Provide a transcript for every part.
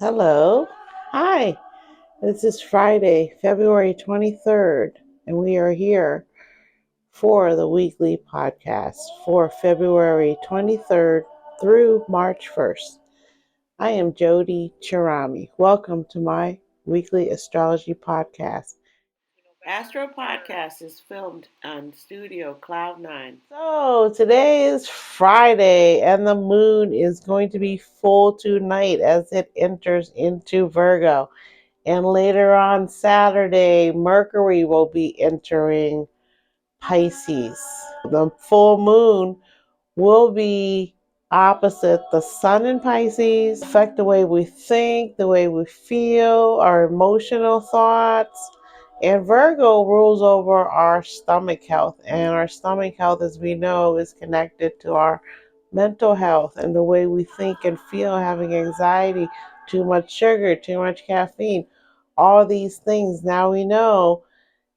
Hello. Hi. This is Friday, February 23rd, and we are here for the weekly podcast for February 23rd through March 1st. I am Jody Chirami. Welcome to my weekly astrology podcast. Astro Podcast is filmed on Studio Cloud9. So today is Friday, and the moon is going to be full tonight as it enters into Virgo. And later on Saturday, Mercury will be entering Pisces. The full moon will be opposite the sun in Pisces, affect the way we think, the way we feel, our emotional thoughts. And Virgo rules over our stomach health. And our stomach health, as we know, is connected to our mental health and the way we think and feel, having anxiety, too much sugar, too much caffeine, all these things now we know.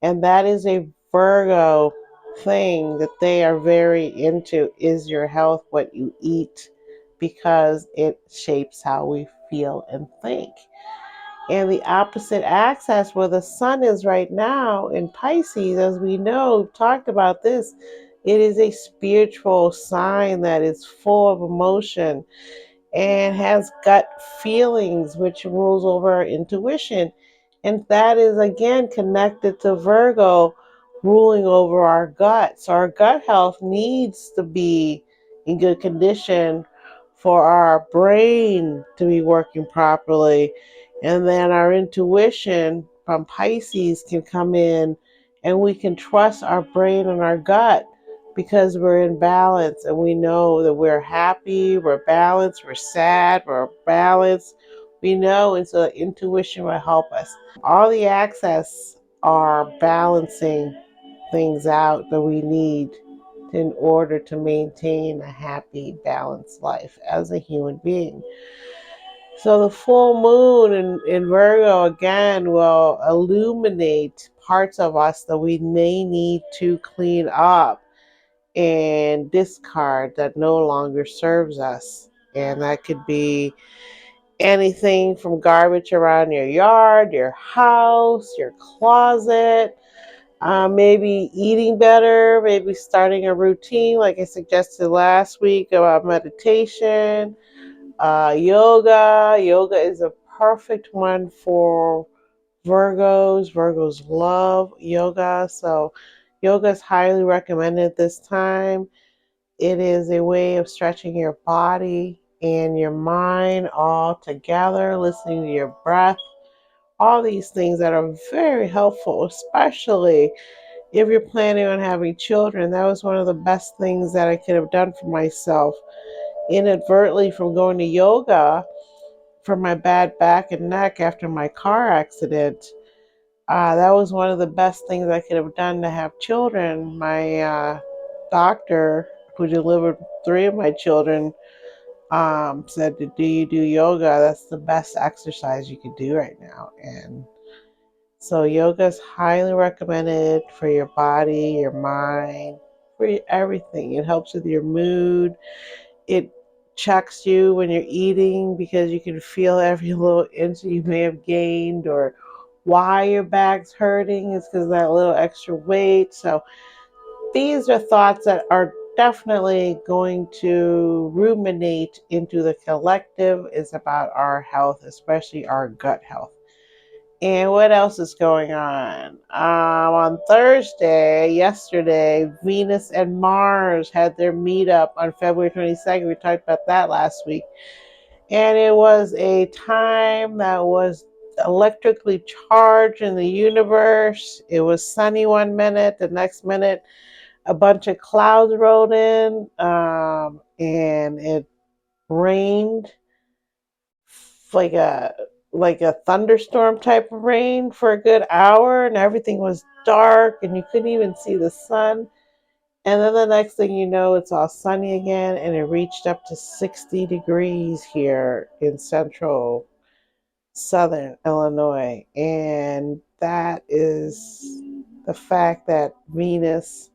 And that is a Virgo thing that they are very into, is your health, what you eat, because it shapes how we feel and think. And the opposite axis where the sun is right now in Pisces, as we know, we've talked about this, it is a spiritual sign that is full of emotion and has gut feelings, which rules over our intuition. And that is again connected to Virgo ruling over our gut. So our gut health needs to be in good condition for our brain to be working properly. And then our intuition from Pisces can come in, and we can trust our brain and our gut because we're in balance and we know that we're happy, we're balanced, we're sad, we're balanced. We know, and so intuition will help us. All the access are balancing things out that we need in order to maintain a happy, balanced life as a human being. So the full moon in Virgo again will illuminate parts of us that we may need to clean up and discard that no longer serves us. And that could be anything from garbage around your yard, your house, your closet, maybe eating better, maybe starting a routine like I suggested last week about meditation, yoga. Yoga is a perfect one for Virgos. Virgos love yoga, so yoga is highly recommended this time. It is a way of stretching your body and your mind all together, listening to your breath, all these things that are very helpful, especially if you're planning on having children. That was one of the best things that I could have done for myself inadvertently from going to yoga for my bad back and neck after my car accident. That was one of the best things I could have done to have children. My doctor, who delivered three of my children, said, "Do you do yoga? That's the best exercise you could do right now." And so yoga is highly recommended for your body, your mind, for everything. It helps with your mood. It checks you when you're eating because you can feel every little inch you may have gained, or why your back's hurting is because of that little extra weight. So these are thoughts that are definitely going to ruminate into the collective. Is about our health, especially our gut health. And what else is going on? On Thursday, yesterday, Venus and Mars had their meetup on February 22nd. We talked about that last week. And it was a time that was electrically charged in the universe. It was sunny one minute, the next minute, a bunch of clouds rolled in, and it rained like a thunderstorm type of rain for a good hour, and everything was dark and you couldn't even see the sun. And then the next thing you know, it's all sunny again, and it reached up to 60 degrees here in central southern Illinois. And that is the fact that Venus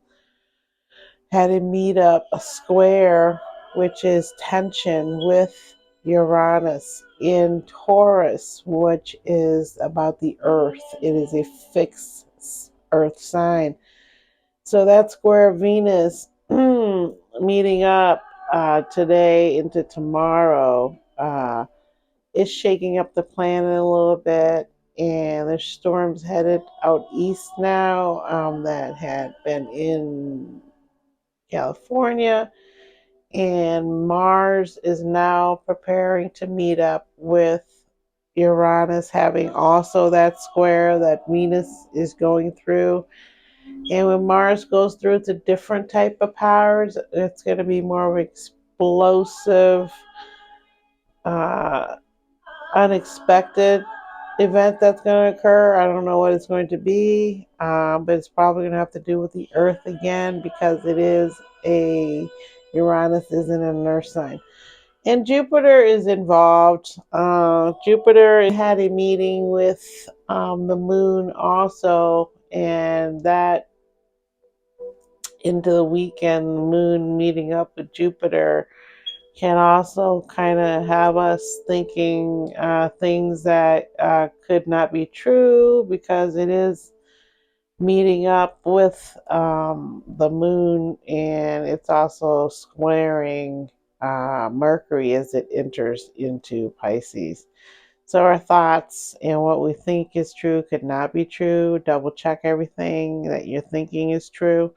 had to meet up a square, which is tension with Uranus. in Taurus, which is about the earth. It is a fixed earth sign. So that's square Venus meeting up today into tomorrow. Is shaking up the planet a little bit, and there's storms headed out east now that had been in California. And Mars is now preparing to meet up with Uranus, having also that square that Venus is going through. And when Mars goes through, it's a different type of powers. It's going to be more of explosive, uh, unexpected event that's going to occur. I don't know what it's going to be, but it's probably going to have to do with the Earth again because it is a Uranus is in an Earth sign. And Jupiter is involved. Jupiter had a meeting with the moon also, and that into the weekend, the moon meeting up with Jupiter can also kind of have us thinking things that could not be true because it is meeting up with the moon, and it's also squaring Mercury as it enters into Pisces. So our thoughts and what we think is true could not be true. Double check everything that you're thinking is true.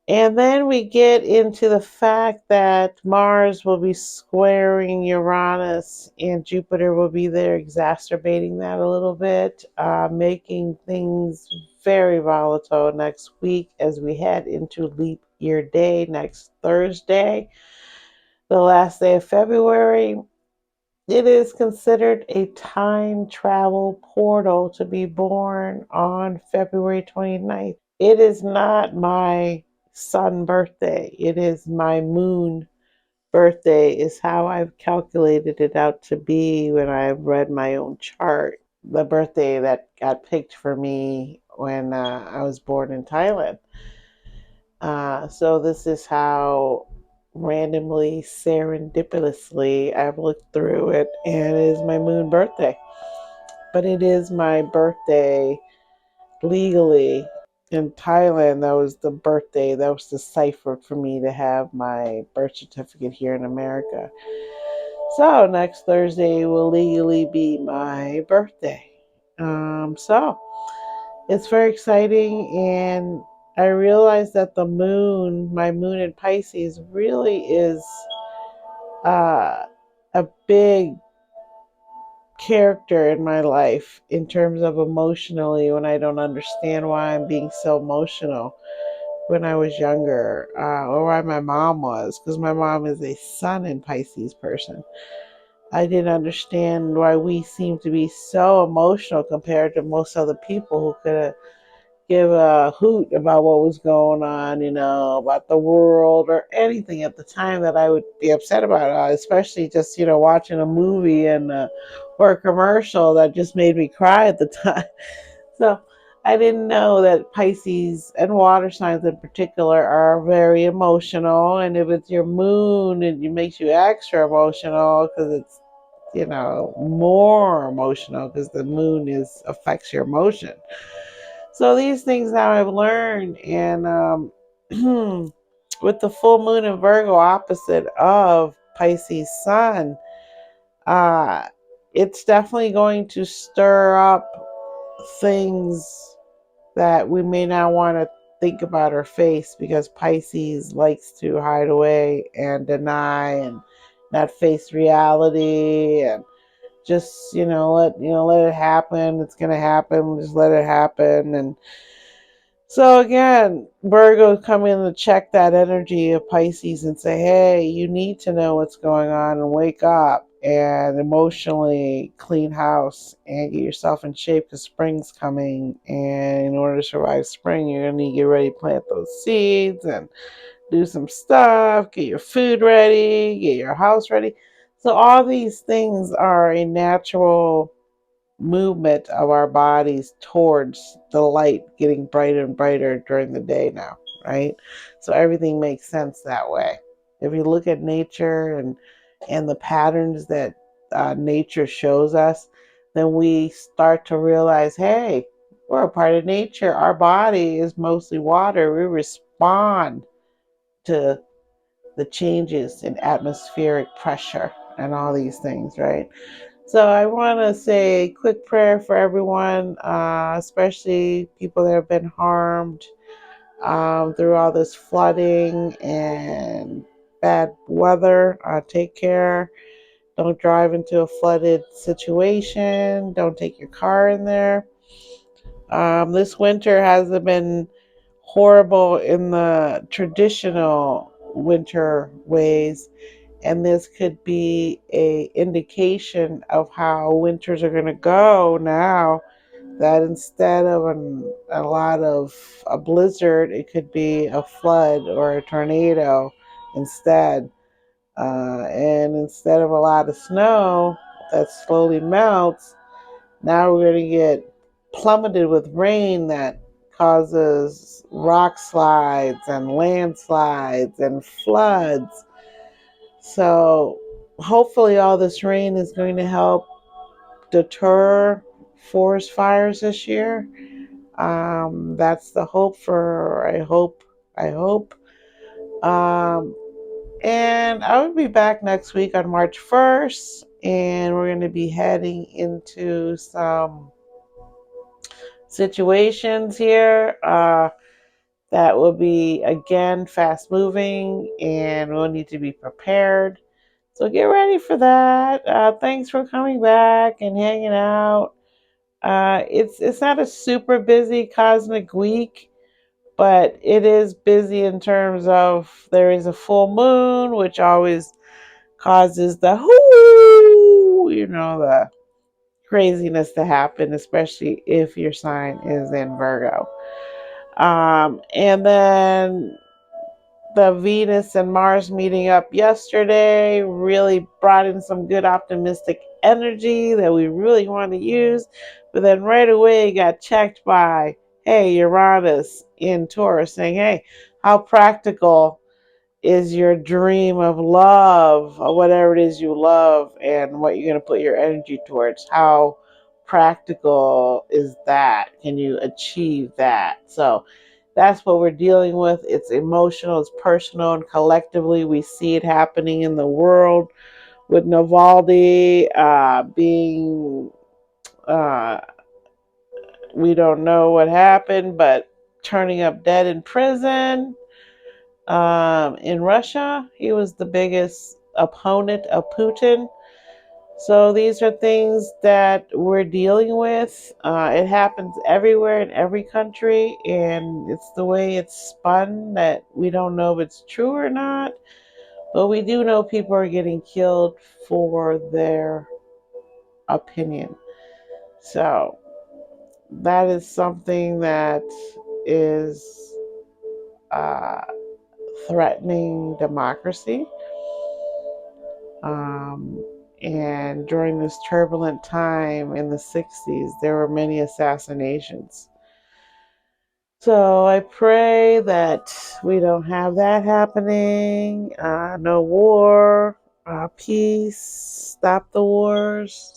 And then we get into the fact that Mars will be squaring Uranus and Jupiter will be there exacerbating that a little bit, making things very volatile next week as we head into leap year day next Thursday, the last day of February. It is considered a time travel portal to be born on February 29th. It is not my sun birthday. It is my moon birthday, is how I've calculated it out to be when I've read my own chart. The birthday that got picked for me when I was born in Thailand. So this is how randomly, serendipitously, I've looked through it, and it is my moon birthday. But it is my birthday legally in Thailand. That was the birthday, that was the cipher for me to have my birth certificate here in America. So next Thursday will legally be my birthday. So it's very exciting, and I realized that the moon, my moon in Pisces, really is uh, a big character in my life in terms of emotionally when I don't understand why I'm being so emotional when I was younger, or why my mom was, because my mom is a Sun and Pisces person. I didn't understand why we seem to be so emotional compared to most other people who could give a hoot about what was going on, about the world or anything at the time that I would be upset about, especially just, watching a movie and or a commercial that just made me cry at the time. So I didn't know that Pisces and water signs in particular are very emotional. And if it's your moon, it makes you extra emotional because it's, more emotional because the moon affects your emotion. So these things now I've learned, and with the full moon in Virgo opposite of Pisces Sun, uh, it's definitely going to stir up things that we may not want to think about or face because Pisces likes to hide away and deny and not face reality and just let it happen. It's gonna happen. Just let it happen. And so again, Virgo come in to check that energy of Pisces and say, hey, you need to know what's going on and wake up and emotionally clean house and get yourself in shape because spring's coming. And in order to survive spring, you're going to need to get ready to plant those seeds and do some stuff, get your food ready, get your house ready. So all these things are a natural movement of our bodies towards the light getting brighter and brighter during the day now, right? So everything makes sense that way. If you look at nature and the patterns that nature shows us, then we start to realize, hey, we're a part of nature. Our body is mostly water. We respond to the changes in atmospheric pressure and all these things, right? So I want to say a quick prayer for everyone, especially people that have been harmed through all this flooding and bad weather. Take care. Don't drive into a flooded situation. Don't take your car in there. This winter hasn't been horrible in the traditional winter ways, and this could be a indication of how winters are going to go now, that instead of a lot of a blizzard, it could be a flood or a tornado instead. And instead of a lot of snow that slowly melts, now we're going to get plummeted with rain that causes rock slides and landslides and floods. So hopefully all this rain is going to help deter forest fires this year. That's the hope for, I hope. And I will be back next week on March 1st, and we're going to be heading into some situations here that will be, again, fast moving, and we'll need to be prepared. So get ready for that. Thanks for coming back and hanging out. It's not a super busy cosmic week, but it is busy in terms of there is a full moon, which always causes the the craziness to happen, especially if your sign is in Virgo. And then the Venus and Mars meeting up yesterday really brought in some good optimistic energy that we really want to use. But then right away got checked by, hey, Uranus in Taurus saying, hey, how practical is your dream of love, or whatever it is you love, and what you're going to put your energy towards? How practical is that? Can you achieve that? So that's what we're dealing with. It's emotional, it's personal, and collectively we see it happening in the world with Navalny being, we don't know what happened, but turning up dead in prison. In Russia, he was the biggest opponent of Putin. So these are things that we're dealing with. It happens everywhere in every country, and it's the way it's spun that we don't know if it's true or not. But we do know people are getting killed for their opinion. So that is something that is uh, threatening democracy. Um, and during this turbulent time in the 60s, there were many assassinations. So I pray that we don't have that happening. No war, peace, stop the wars.